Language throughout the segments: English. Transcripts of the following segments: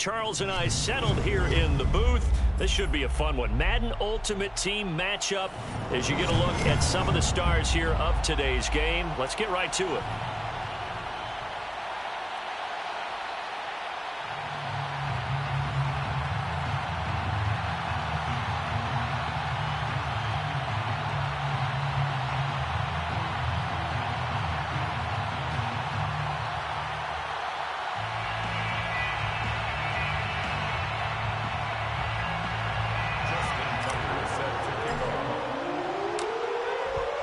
Charles and I settled here in the booth. This should be a fun one. Madden Ultimate Team matchup as you get a look at some of the stars here of today's game. Let's get right to it.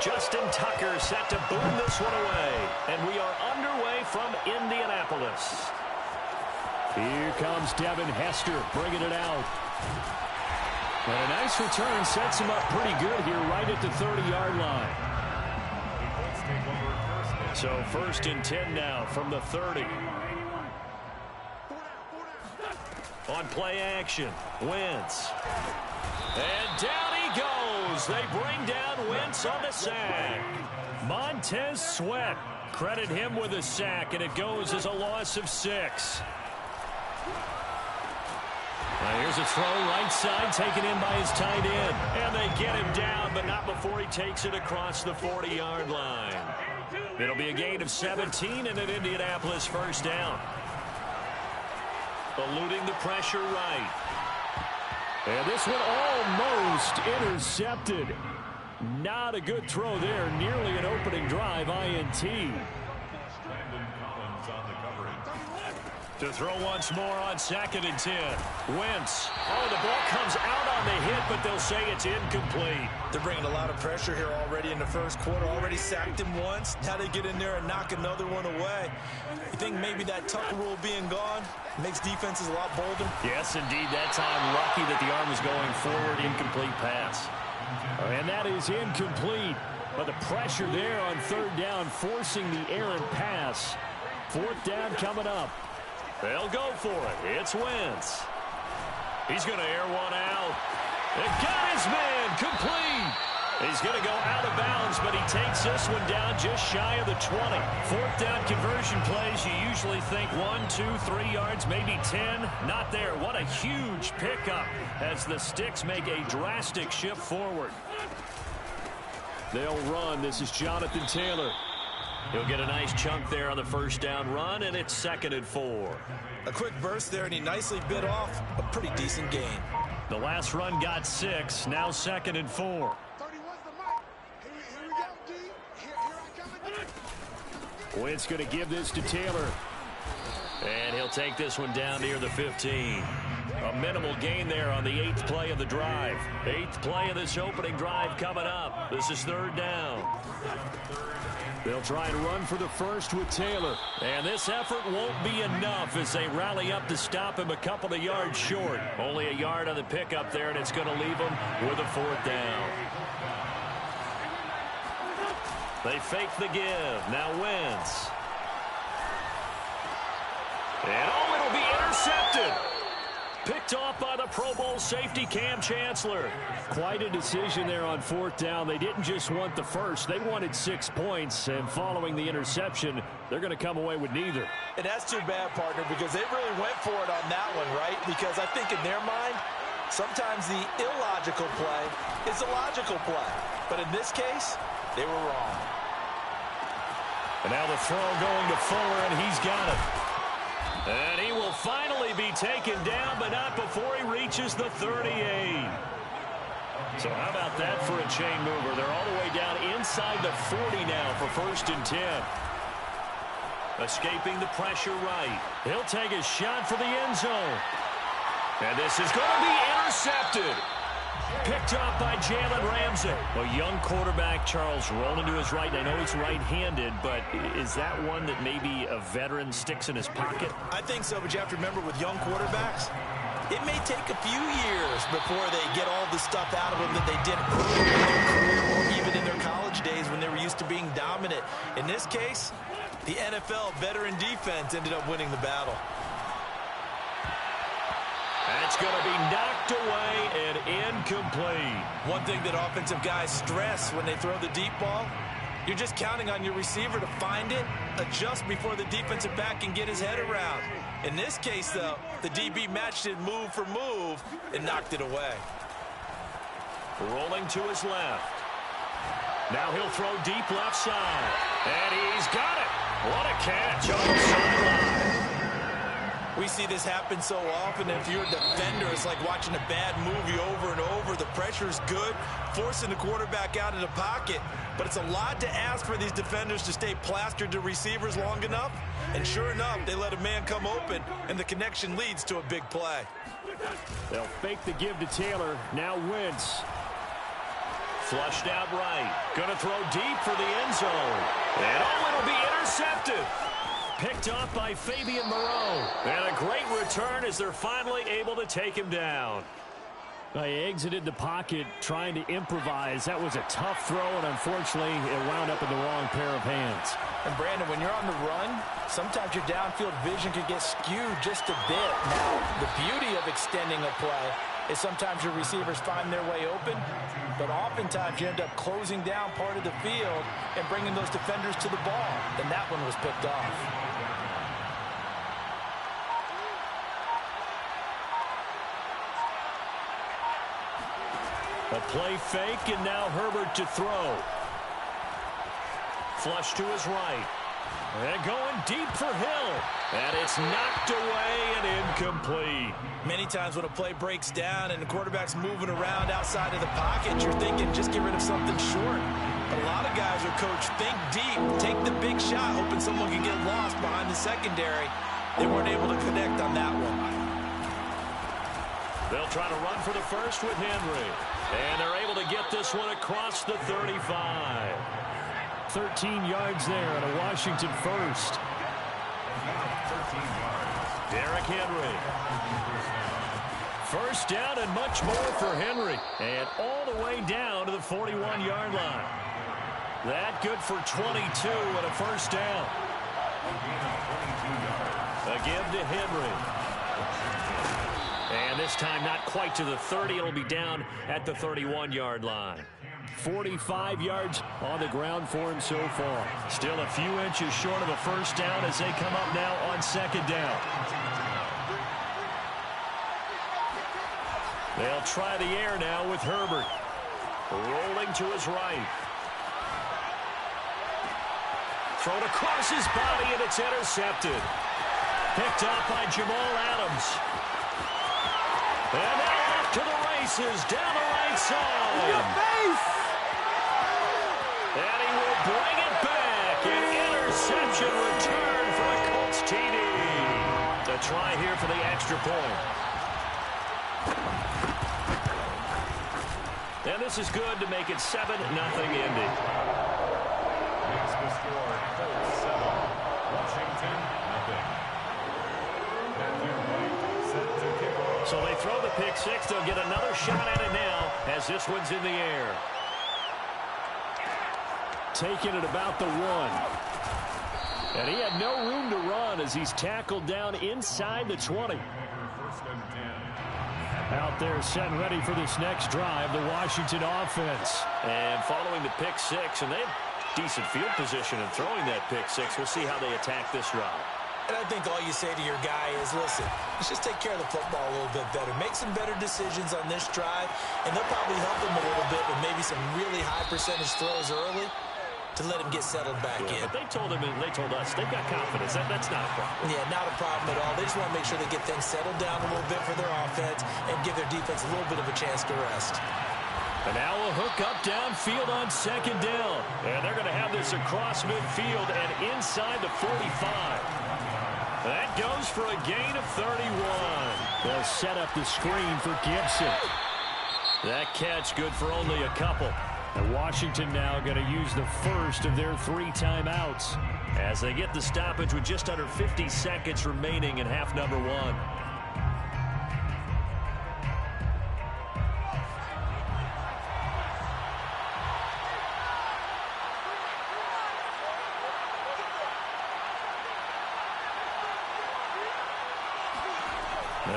Justin Tucker set to boom this one away. And we are underway from Indianapolis. Here comes Devin Hester bringing it out. And a nice return sets him up pretty good here right at the 30-yard line. So 1st and 10 now from the 30. On play action, Wentz. And down he goes. They bring down Wentz on the sack. Montez Sweat. Credit him with a sack, and it goes as a loss of 6. Now here's a throw right side taken in by his tight end. And they get him down, but not before he takes it across the 40-yard line. It'll be a gain of 17 and an Indianapolis first down. Eluding the pressure right. And this one almost intercepted. Not a good throw there. Nearly an opening drive INT. To throw once more on 2nd and 10. Wentz. Oh, the ball comes out on the hit, but they'll say it's incomplete. They're bringing a lot of pressure here already in the first quarter. Already sacked him once. Now they get in there and knock another one away. You think maybe that Tucker rule being gone makes defenses a lot bolder? Yes, indeed. That time, lucky that the arm was going forward. Incomplete pass. And that is incomplete. But the pressure there on 3rd down, forcing the errant pass. 4th down coming up. They'll go for it. It's Wentz. He's going to air one out. It got his man complete. He's going to go out of bounds, but he takes this one down just shy of the 20. 4th down conversion plays, you usually think 1, 2, 3 yards, maybe 10. Not there. What a huge pickup as the Sticks make a drastic shift forward. They'll run. This is Jonathan Taylor. He'll get a nice chunk there on the 1st down run, and it's 2nd and 4. A quick burst there, and he nicely bit off a pretty decent gain. The last run got 6. Now 2nd and 4. Wentz going to give this to Taylor. And he'll take this one down near the 15. A minimal gain there on the 8th play of the drive. 8th play of this opening drive coming up. This is 3rd down. They'll try and run for the first with Taylor. And this effort won't be enough as they rally up to stop him a couple of yards short. Only a yard on the pickup there, and it's going to leave him with a 4th down. They fake the give. Now Wentz. And oh, it'll be intercepted. Picked off by the Pro Bowl safety Cam Chancellor. Quite a decision there on 4th down. They didn't just want the first. They wanted 6 points. And following the interception, they're going to come away with neither. And that's too bad, partner, because they really went for it on that one, right? Because I think in their mind, sometimes the illogical play is a logical play. But in this case, they were wrong. And now the throw going to Fuller, and he's got it. And he will finally be taken down, but not before he reaches the 38. So how about that for a chain mover? They're all the way down inside the 40 now for 1st and 10. Escaping the pressure right. He'll take a shot for the end zone. And this is going to be intercepted. Picked off by Jalen Ramsey. A young quarterback, Charles, rolling to his right. I know he's right-handed, but is that one that maybe a veteran sticks in his pocket? I think so, but you have to remember with young quarterbacks, it may take a few years before they get all the stuff out of them that they did early in their career or even in their college days when they were used to being dominant. In this case, the NFL veteran defense ended up winning the battle. That's going to be knocked away and incomplete. One thing that offensive guys stress when they throw the deep ball, You're just counting on your receiver to find it, adjust before the defensive back can get his head around. In this case, though, the DB matched it move for move and knocked it away. Rolling to his left. Now he'll throw deep left side. And he's got it. What a catch on the sideline. We see this happen so often. If you're a defender, it's like watching a bad movie over and over. The pressure's good, forcing the quarterback out of the pocket. But it's a lot to ask for these defenders to stay plastered to receivers long enough. And sure enough, they let a man come open, and the connection leads to a big play. They'll fake the give to Taylor. Now Wentz. Flushed out right. Going to throw deep for the end zone. And it'll be intercepted. Picked off by Fabian Moreau. And a great return as they're finally able to take him down. They exited the pocket trying to improvise. That was a tough throw, and unfortunately, it wound up in the wrong pair of hands. And, Brandon, when you're on the run, sometimes your downfield vision can get skewed just a bit. Now, the beauty of extending a play is sometimes your receivers find their way open, but oftentimes you end up closing down part of the field and bringing those defenders to the ball. And that one was picked off. A play fake, and now Herbert to throw. Flush to his right. And going deep for Hill. And it's knocked away and incomplete. Many times when a play breaks down and the quarterback's moving around outside of the pocket, you're thinking just get rid of something short. But a lot of guys are coached, think deep, take the big shot, hoping someone can get lost behind the secondary. They weren't able to connect on that one. They'll try to run for the first with Henry. And they're able to get this one across the 35. 13 yards there and a Washington first. Derrick Henry. First down and much more for Henry. And all the way down to the 41-yard line. That good for 22 and a first down. A give to Henry. And this time not quite to the 30. It'll be down at the 31-yard line. 45 yards on the ground for him so far. Still a few inches short of a first down as they come up now on second down. They'll try the air now with Herbert. Rolling to his right. Thrown across his body, and it's intercepted. Picked up by Jamal Adams. And now off to the races down the right side. Your face! And he will bring it back. An interception return for a Colts TD. A try here for the extra point. And this is good to make it 7-0 Indy. Next the score, Colts 7, Washington 0. Set to kick off. So they throw the pick six. They'll get another shot at it now as this one's in the air. Taking it about the 1. And he had no room to run as he's tackled down inside the 20. First and 10. Out there set and ready for this next drive, the Washington offense. And following the pick six, and they have decent field position in throwing that pick six. We'll see how they attack this drive. And I think all you say to your guy is, listen, let's just take care of the football a little bit better. Make some better decisions on this drive, and they'll probably help him a little bit with maybe some really high percentage throws early to let him get settled back in. But they told him and they told us they've got confidence. That's not a problem. Yeah, not a problem at all. They just want to make sure they get things settled down a little bit for their offense and give their defense a little bit of a chance to rest. And now a hook up downfield on second down. And they're going to have this across midfield and inside the 45. That goes for a gain of 31. They'll set up the screen for Gibson. That catch good for only a couple. And Washington now going to use the first of their 3 timeouts as they get the stoppage with just under 50 seconds remaining in half number 1.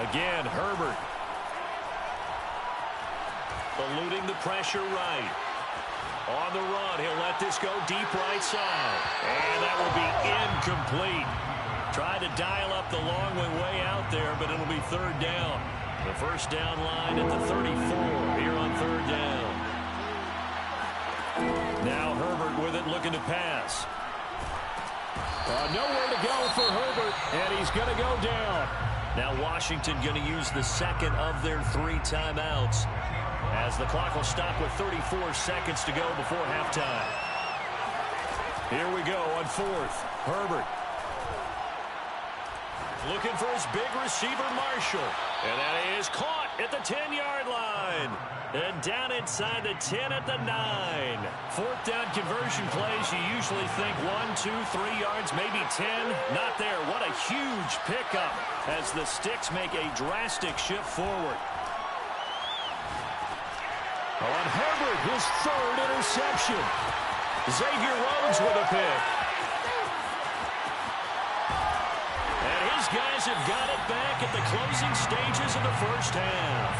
Again, Herbert. Eluding the pressure right. On the run, he'll let this go deep right side. And that will be incomplete. Tried to dial up the long way out there, but it'll be third down. The first down line at the 34 here on third down. Now Herbert with it, looking to pass. Nowhere to go for Herbert, and he's going to go down. Now Washington going to use the second of their 3 timeouts, as the clock will stop with 34 seconds to go before halftime. Here we go on fourth. Herbert looking for his big receiver, Marshall. And that is caught at the 10-yard line. And down inside the 10 at the 9. Fourth down conversion plays, you usually think 1, 2, 3 yards, maybe 10. Not there. What a huge pickup as the Sticks make a drastic shift forward. On Herbert, his third interception. Xavier Rhodes with a pick. And his guys have got it back at the closing stages of the first half.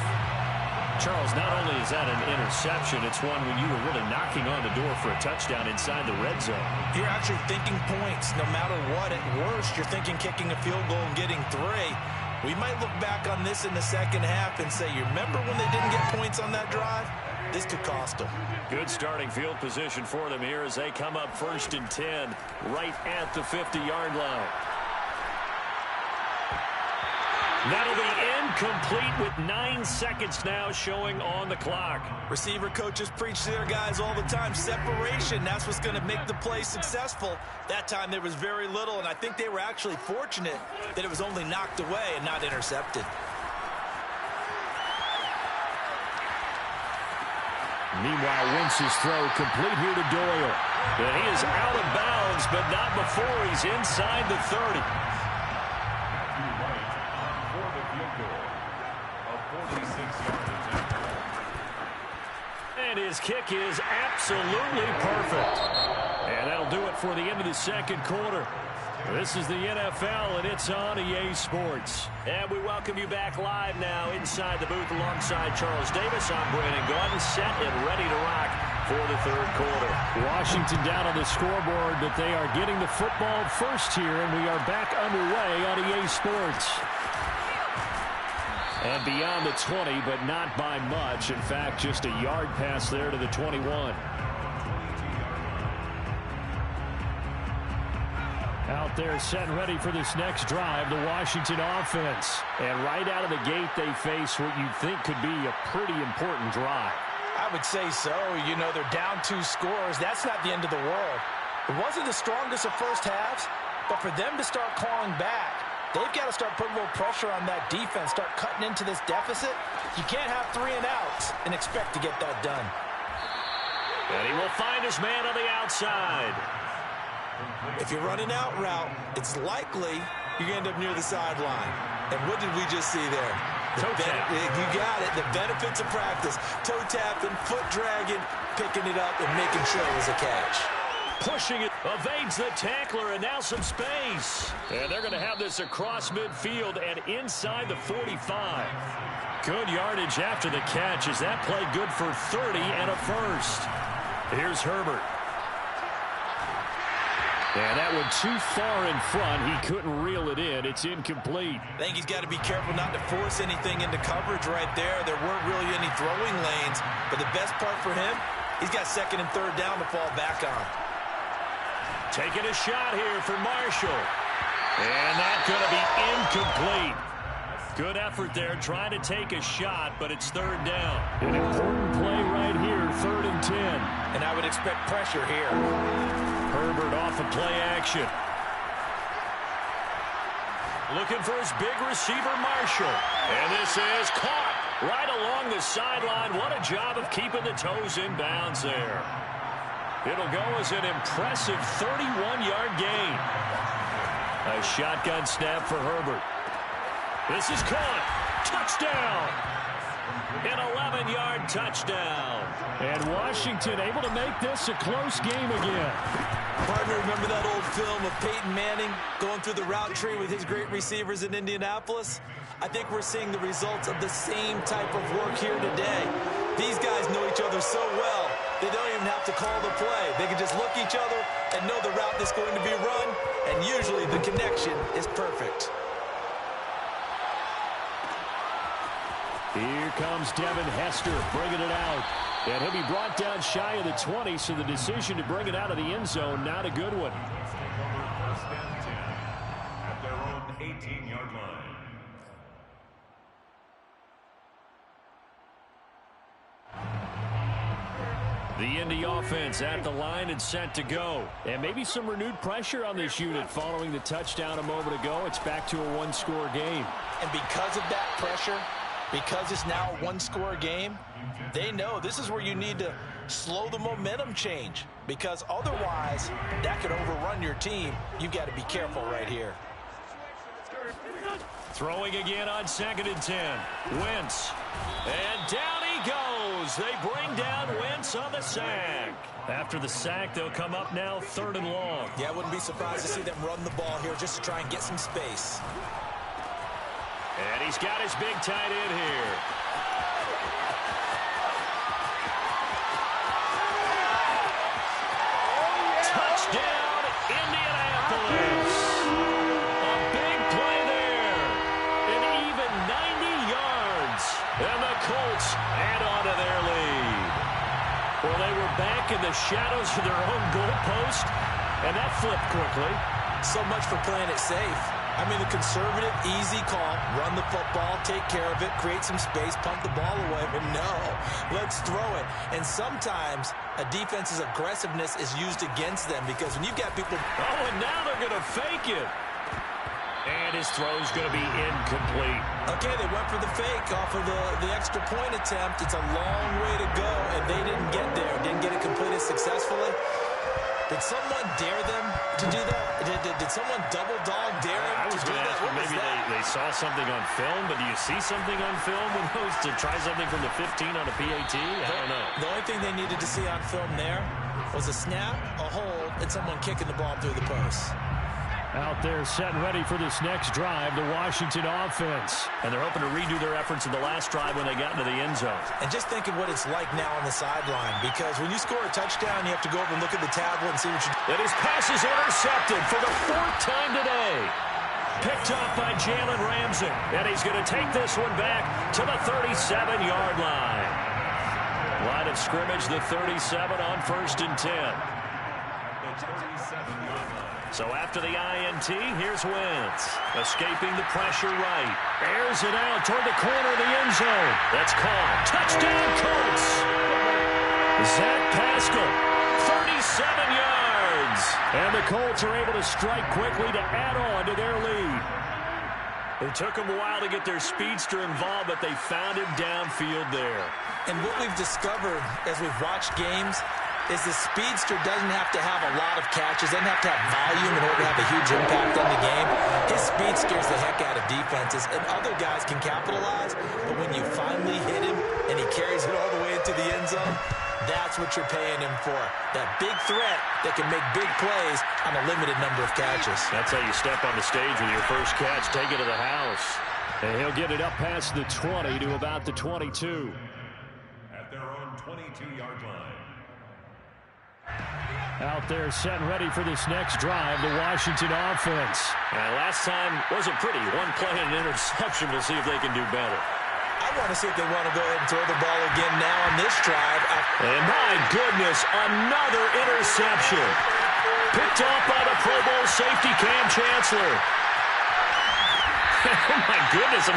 Charles, not only is that an interception, it's one when you were really knocking on the door for a touchdown inside the red zone. You're actually thinking points no matter what. At worst, you're thinking kicking a field goal and getting 3. We might look back on this in the second half and say, you remember when they didn't get points on that drive? This could cost them. Good starting field position for them here as they come up 1st and 10 right at the 50-yard line. That'll be incomplete with 9 seconds now showing on the clock. Receiver coaches preach to their guys all the time. Separation, that's what's going to make the play successful. That time there was very little, and I think they were actually fortunate that it was only knocked away and not intercepted. Meanwhile, Wentz's throw complete here to Doyle. And he is out of bounds, but not before he's inside the 30. And his kick is absolutely perfect. And that'll do it for the end of the second quarter. This is the NFL, and it's on EA Sports. And we welcome you back live now inside the booth alongside Charles Davis. I'm Brandon Gordon, set and ready to rock for the third quarter. Washington down on the scoreboard, but they are getting the football first here, and we are back underway on EA Sports. And beyond the 20, but not by much. In fact, just a yard pass there to the 21. Out there set and ready for this next drive, the Washington offense. And right out of the gate, they face what you'd think could be a pretty important drive. I would say so. You know, they're down 2 scores. That's not the end of the world. It wasn't the strongest of first halves, but for them to start clawing back, they've got to start putting a little pressure on that defense, start cutting into this deficit. You can't have 3 and outs and expect to get that done. And he will find his man on the outside. If you run an out route, it's likely you end up near the sideline. And what did we just see there? You got it. The benefits of practice. Toe tapping, foot dragging, picking it up, and making sure it was a catch. Pushing it, evades the tackler, and now some space. And they're going to have this across midfield and inside the 45. Good yardage after the catch. Is that play good for 30 and a first? Here's Herbert. And that one too far in front. He couldn't reel it in. It's incomplete. I think he's got to be careful not to force anything into coverage right there. There weren't really any throwing lanes. But the best part for him, he's got 2nd and 3rd down to fall back on. Taking a shot here for Marshall. And that's going to be incomplete. Good effort there, trying to take a shot, but it's 3rd down. An important play right here, 3rd and 10. And I would expect pressure here. Herbert off of play action. Looking for his big receiver, Marshall. And this is caught right along the sideline. What a job of keeping the toes in bounds there. It'll go as an impressive 31-yard gain. A shotgun snap for Herbert. This is caught. Touchdown. An 11-yard touchdown. And Washington able to make this a close game again. Partner, remember that old film of Peyton Manning going through the route tree with his great receivers in Indianapolis? I think we're seeing the results of the same type of work here today. These guys know each other so well, They don't even have to call the play. They can just look each other and know the route that's going to be run, and usually the connection is perfect. Here comes Devin Hester bringing it out. And he'll be brought down shy of the 20, so the decision to bring it out of the end zone, not a good one. Let's take over first and 10 at their own 18-yard line. The Indy offense at the line and set to go. And maybe some renewed pressure on this unit following the touchdown a moment ago. It's back to a one-score game. And because of that pressure, because it's now a one-score game, they know this is where you need to slow the momentum change, because otherwise that could overrun your team. You've got to be careful right here. Throwing again on 2nd and 10. Wentz. And down he goes. They bring down Wentz on the sack. After the sack, they'll come up now 3rd and long. Yeah, I wouldn't be surprised to see them run the ball here just to try and get some space. And he's got his big tight end here. Touchdown, Indianapolis. A big play there. An even 90 yards. And the Colts add on to their lead. Well, they were back in the shadows of their own goalpost, and that flipped quickly. So much for playing it safe. I mean, the conservative, easy call, run the football, take care of it, create some space, pump the ball away. But no, let's throw it. And sometimes a defense's aggressiveness is used against them, because when you've got people... Oh, and now they're going to fake it. And his throw's going to be incomplete. Okay, they went for the fake off of the extra point attempt. It's a long way to go, and they didn't get there, didn't get it completed successfully. Did someone dare them to do that? Did someone double dog dare them to do that? Maybe they saw something on film, but do you see something on film with those to try something from the 15 on a PAT? I don't know. The only thing they needed to see on film there was a snap, a hold, and someone kicking the ball through the post. Out there set and ready for this next drive, the Washington offense. And they're hoping to redo their efforts in the last drive when they got into the end zone. And just think of what it's like now on the sideline, because when you score a touchdown, you have to go over and look at the tablet and see what you... And his pass is intercepted for the 4th time today. Picked up by Jalen Ramsey. And he's going to take this one back to the 37-yard line. Line of scrimmage, the 37 on 1st and 10. So after the INT, here's Wentz. Escaping the pressure right. Airs it out toward the corner of the end zone. That's called. Touchdown, Colts. Zach Pascal, 37 yards. And the Colts are able to strike quickly to add on to their lead. It took them a while to get their speedster involved, but they found him downfield there. And what we've discovered as we've watched games is the speedster doesn't have to have a lot of catches, doesn't have to have volume in order to have a huge impact on the game. His speed scares the heck out of defenses, and other guys can capitalize, but when you finally hit him and he carries it all the way into the end zone, that's what you're paying him for. That big threat that can make big plays on a limited number of catches. That's how you step on the stage with your first catch, take it to the house. And he'll get it up past the 20 to about the 22. At their own 22-yard line. Out there set and ready for this next drive, the Washington offense. Last time wasn't pretty. One play and an interception. We'll see if they can do better. I want to see if they want to go ahead and throw the ball again now on this drive. And my goodness, another interception. Picked off by the Pro Bowl safety Cam Chancellor. Oh my goodness, a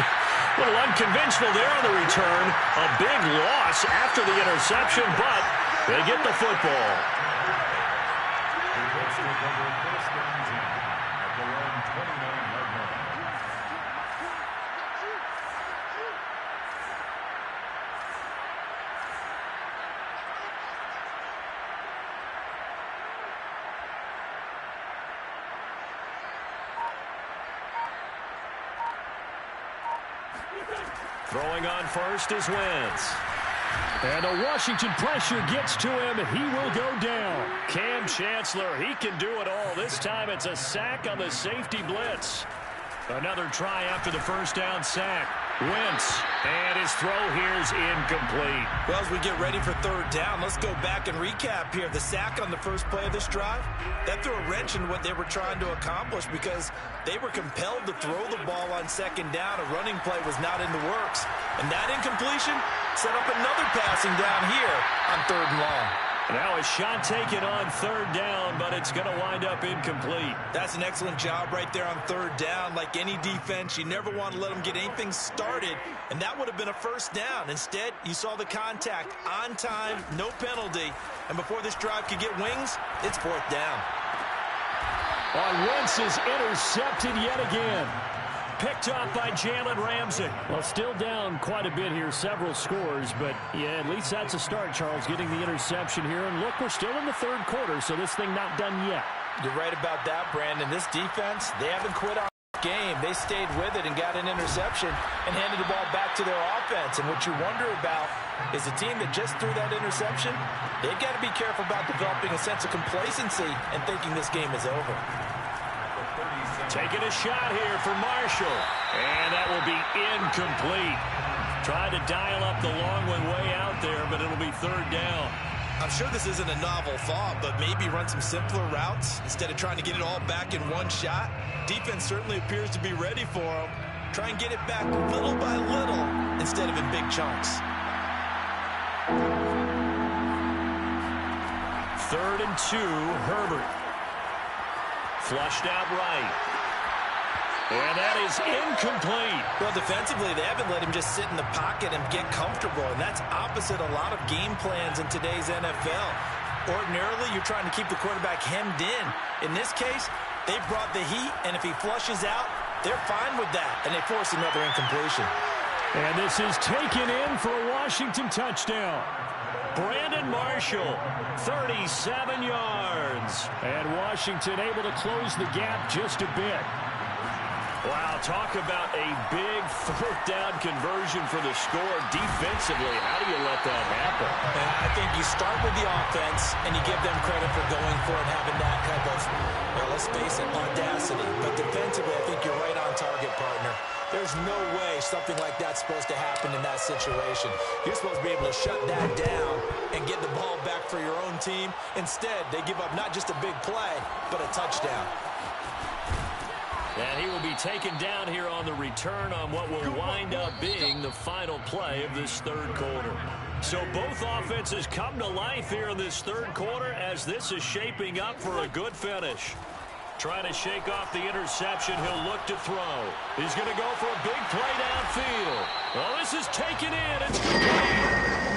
little unconventional there on the return. A big loss after the interception, but they get the football. Let's take over first and 10 at their own 29-yard line. Throwing on first is Wentz. And the Washington pressure gets to him. He will go down. Cam Chancellor, he can do it all. This time it's a sack on the safety blitz. Another try after the first down sack. Wentz, and his throw here is incomplete. Well, as we get ready for third down, let's go back and recap here. The sack on the first play of this drive, that threw a wrench in what they were trying to accomplish because they were compelled to throw the ball on second down. A running play was not in the works. And that incompletion set up another passing down here on third and long. Now a shot taken on third down, but it's going to wind up incomplete. That's an excellent job right there on third down. Like any defense, you never want to let them get anything started, and that would have been a first down. Instead, you saw the contact on time, no penalty, and before this drive could get wings, it's fourth down. Wentz is intercepted yet again. Picked off by Jalen Ramsey. Well, still down quite a bit here, several scores, but yeah, at least that's a start, Charles, getting the interception here. And look, we're still in the third quarter, so this thing not done yet. You're right about that, Brandon. This defense, they haven't quit on the game. They stayed with it and got an interception and handed the ball back to their offense. And what you wonder about is a team that just threw that interception, they've got to be careful about developing a sense of complacency and thinking this game is over. Taking a shot here for Marshall. And that will be incomplete. Trying to dial up the long one way out there, but it'll be third down. I'm sure this isn't a novel thought, but maybe run some simpler routes instead of trying to get it all back in one shot. Defense certainly appears to be ready for them. Try and get it back little by little instead of in big chunks. Third and 2, Herbert. Flushed out right. And that is incomplete. Well, defensively, they haven't let him just sit in the pocket and get comfortable, and that's opposite a lot of game plans in today's NFL. Ordinarily, you're trying to keep the quarterback hemmed in. In this case, they brought the heat, and if he flushes out, they're fine with that, and they force another incompletion. And this is taken in for a Washington touchdown. Brandon Marshall, 37 yards. And Washington able to close the gap just a bit. Wow, talk about a big fourth down conversion for the score defensively. How do you let that happen? I think you start with the offense, and you give them credit for going for it and having that kind of, well, let's face it, audacity. But defensively, I think you're right on target, partner. There's no way something like that's supposed to happen in that situation. You're supposed to be able to shut that down and get the ball back for your own team. Instead, they give up not just a big play, but a touchdown. And he will be taken down here on the return on what will wind up being the final play of this third quarter. So both offenses come to life here in this third quarter as this is shaping up for a good finish. Trying to shake off the interception, he'll look to throw. He's going to go for a big play downfield. Well, this is taken in. It's complete.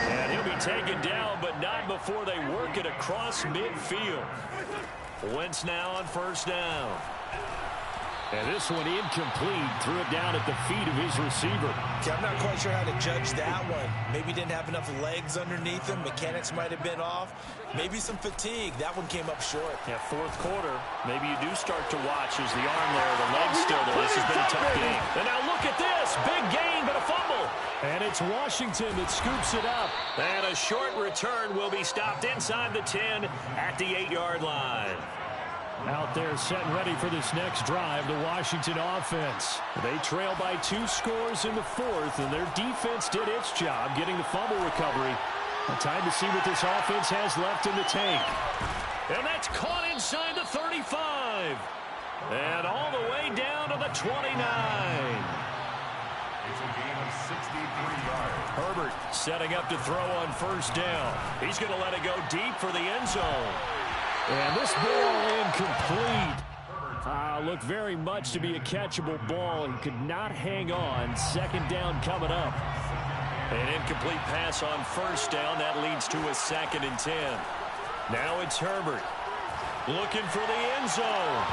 And he'll be taken down, but not before they work it across midfield. Wentz now on first down. And this one incomplete. Threw it down at the feet of his receiver. Yeah, I'm not quite sure how to judge that one. Maybe didn't have enough legs underneath him. Mechanics might have been off. Maybe some fatigue. That one came up short. Yeah, fourth quarter. Maybe you do start to watch as the arm there, the leg's still there. This has been a tough game. And now look at this. Big gain, but a fumble. And it's Washington that scoops it up. And a short return will be stopped inside the 10 at the 8-yard line. Out there set and ready for this next drive, the Washington offense. They trail by 2 scores in the fourth, and their defense did its job getting the fumble recovery. Time to see what this offense has left in the tank. And that's caught inside the 35. And all the way down to the 29. It's a gain of 63 yards. Herbert setting up to throw on first down. He's going to let it go deep for the end zone. And this ball incomplete. Looked very much to be a catchable ball. He could not hang on. Second down coming up. An incomplete pass on first down. That leads to a 2nd and 10. Now it's Herbert. Looking for the end zone.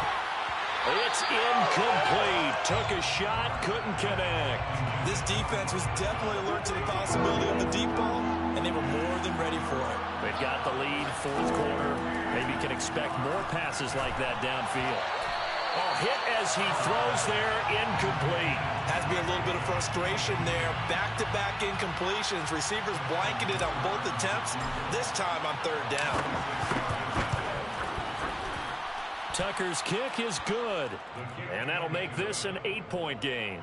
It's incomplete. Took a shot, couldn't connect. This defense was definitely alert to the possibility of the deep ball, and they were more than ready for it. They've got the lead, fourth quarter. Maybe can expect more passes like that downfield. Oh, hit as he throws there, incomplete. Has to be a little bit of frustration there. Back-to-back incompletions. Receivers blanketed on both attempts, this time on third down. Tucker's kick is good. And that'll make this an 8-point game.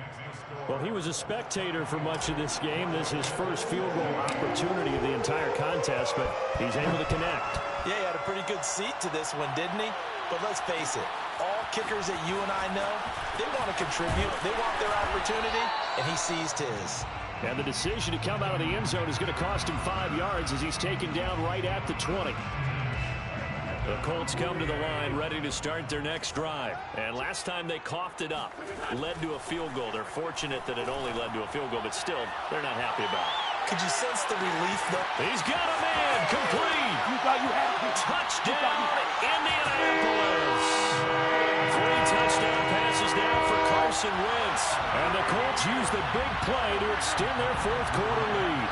Well, he was a spectator for much of this game. This is his first field goal opportunity of the entire contest, but he's able to connect. Yeah, he had a pretty good seat to this one, didn't he? But let's face it, all kickers that you and I know, they want to contribute. They want their opportunity, and he seized his. And the decision to come out of the end zone is going to cost him 5 yards as he's taken down right at the 20. The Colts come to the line ready to start their next drive. And last time they coughed it up, led to a field goal. They're fortunate that it only led to a field goal, but still, they're not happy about it. Could you sense the relief, though? He's got a man, complete. You thought you had it. Touchdown, Indianapolis. 3 touchdown passes now for Carson Wentz. And the Colts use the big play to extend their fourth quarter lead.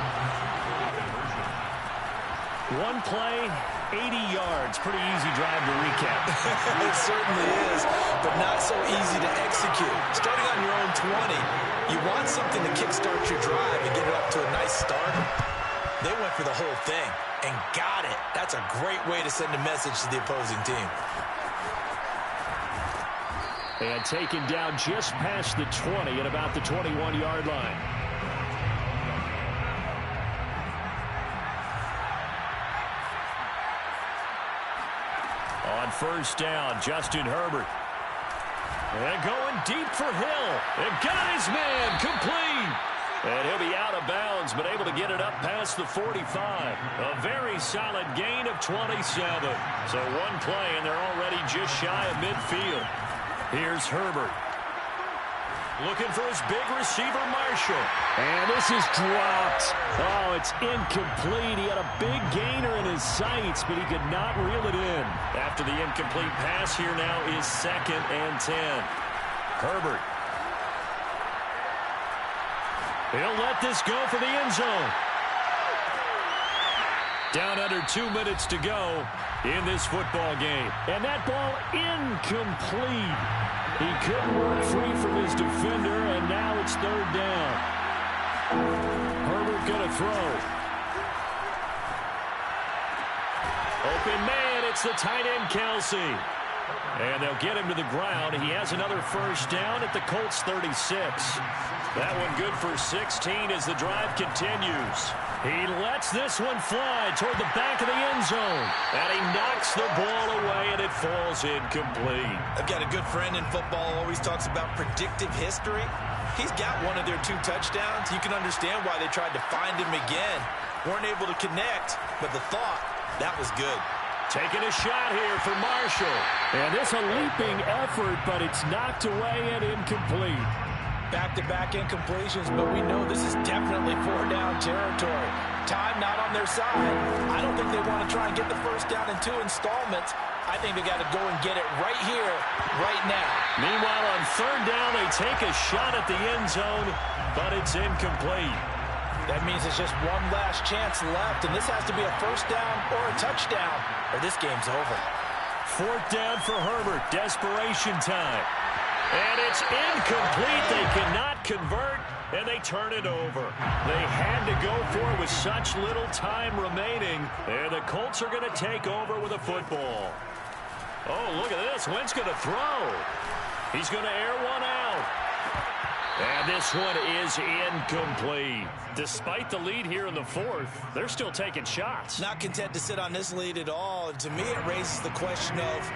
One play, 80 yards. Pretty easy drive to recap. It certainly is, but not so easy to execute. Starting on your own 20, you want something to kickstart your drive and get it up to a nice start. They went for the whole thing and got it. That's a great way to send a message to the opposing team. And taken down just past the 20 at about the 21-yard line. On first down, Justin Herbert. And going deep for Hill. And got his man complete. And he'll be out of bounds, but able to get it up past the 45. A very solid gain of 27. So one play, and they're already just shy of midfield. Here's Herbert. Looking for his big receiver, Marshall. And this is dropped. Oh, it's incomplete. He had a big gainer in his sights, but he could not reel it in. After the incomplete pass, here now is 2nd and 10. Herbert. He'll let this go for the end zone. Down under 2 minutes to go in this football game. And that ball incomplete. He couldn't work free from his defender, and now it's 3rd down. Herbert going to throw. Open man, it's the tight end, Kelsey. And they'll get him to the ground. He has another first down at the Colts 36. That one good for 16 as the drive continues. He lets this one fly toward the back of the end zone. And he knocks the ball away, and it falls incomplete. I've got a good friend in football who always talks about predictive history. He's got one of their 2 touchdowns. You can understand why they tried to find him again. Weren't able to connect, but the thought, that was good. Taking a shot here for Marshall. And this a leaping effort, but it's knocked away and incomplete. Back-to-back incompletions, but we know this is definitely 4-down territory. Time not on their side. I don't think they want to try and get the first down in 2 installments. I think they got to go and get it right here, right now. Meanwhile, on 3rd down, they take a shot at the end zone, but it's incomplete. That means it's just one last chance left, and this has to be a first down or a touchdown, or this game's over. 4th down for Herbert. Desperation time. And it's incomplete. They cannot convert, and they turn it over. They had to go for it with such little time remaining, and the Colts are going to take over with a football. Oh, look at this. Wentz going to throw. He's going to air one out. And this one is incomplete. Despite the lead here in the 4th, they're still taking shots. Not content to sit on this lead at all. And to me, it raises the question of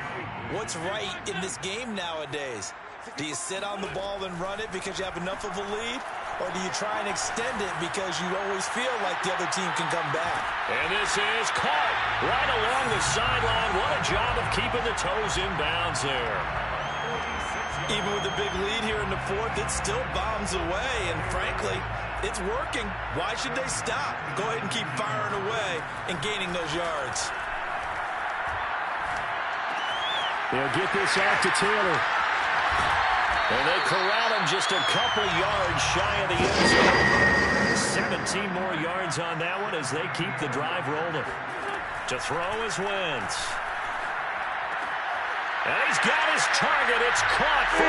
what's right in this game nowadays. Do you sit on the ball and run it because you have enough of a lead? Or do you try and extend it because you always feel like the other team can come back? And this is caught right along the sideline. What a job of keeping the toes in bounds there. Even with a big lead here in the 4th, it still bombs away. And frankly, it's working. Why should they stop? Go ahead and keep firing away and gaining those yards. They'll get this off to Taylor. And they corral him just a couple yards shy of the end zone. 17 more yards on that one as they keep the drive rolling. To throw is Wentz. And he's got his target. It's caught for